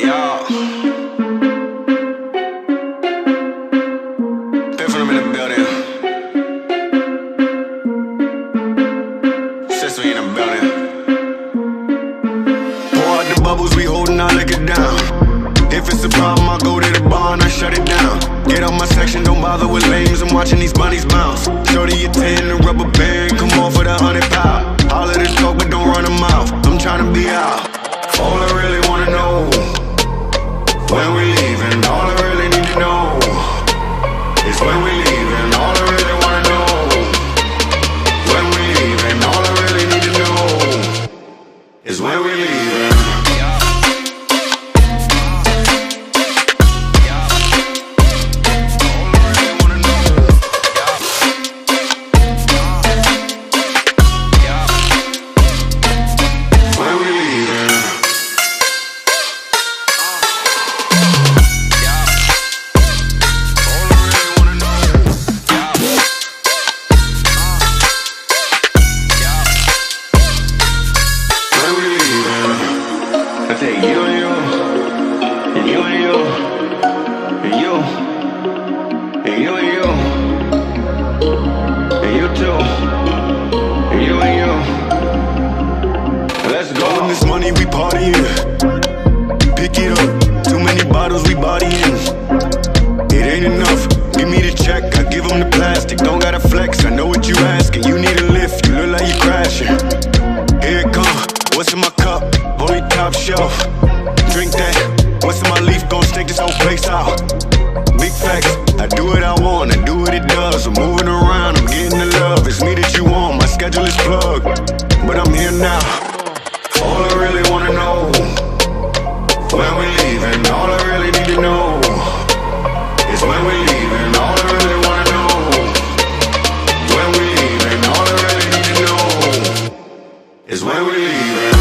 Yo. Piffin, I'm in the building. Sesame in the building. Pour out the bubbles, we holding our liquor down. If it's a problem, I go to the bar and I shut it down. Get on my section, don't bother with lames. I'm watching these bunnies bounce. Shorty a 10, the rubber band, come on for the 100 pound. All of the talk, but don't run them out. I'm trying to be out. All I really wanna know, when we leaving, all I really need to know is when we leaving, all I really wanna know. When we leaving, all I really need to know is when we leaving. I take you and you, and you and you, and you, and you and you, and you too, and you and you. Let's go. On this money we partying. Pick it up. Too many bottles we bodying. It ain't enough. Give me the check. I give them the plastic. Don't gotta flex. I know what you asking. You need a lift. You look like you crashing. Here it come. What's in my cup? Holy top shelf. Drink that. What's in my leaf? Gon' stake this whole place out. Big facts. I do what I want. I do what it does. I'm moving around. I'm getting the love. It's me that you want. My schedule is plugged, but I'm here now. All I really wanna know, when we leaving, all I really need to know is when we leaving. All I really wanna know, when we leaving, all I really need to know is when we leaving.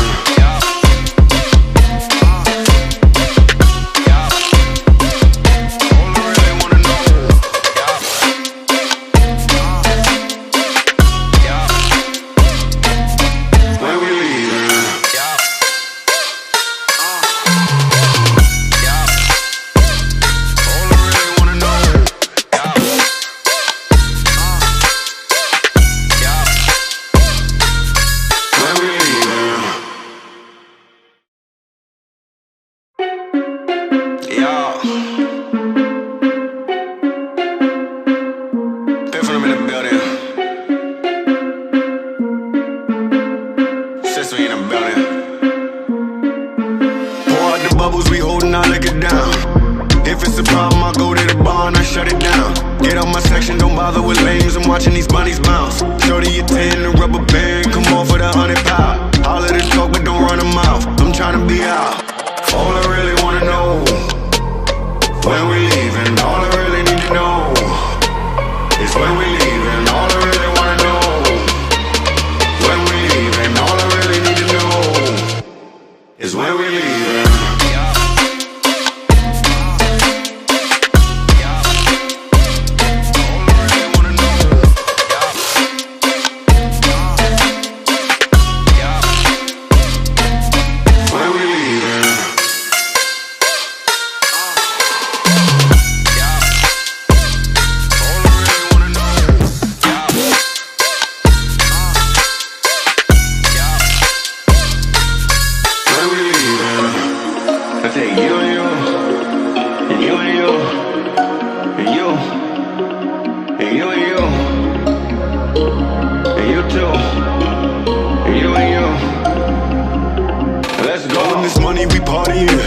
Piffin, I'm in the building. Sesame in the building. Pour out the bubbles, we holding our liquor down. If it's a problem, I go to the bar and I shut it down. Get on my section, don't bother with lames. I'm watching these bunnies bounce. Shorty a 10, the rubber band, come on for the 100 pound. All of the talk, but don't run them out. I'm trying to be out. All I really wanna know, when we leaving, all I really need to know is when we leaving. All I really wanna know, when we leaving, all I really need to know is when we leaving. I take you and you, and you and you, and you, and you and you, and you too, and you and you. Let's go. On this money we partying.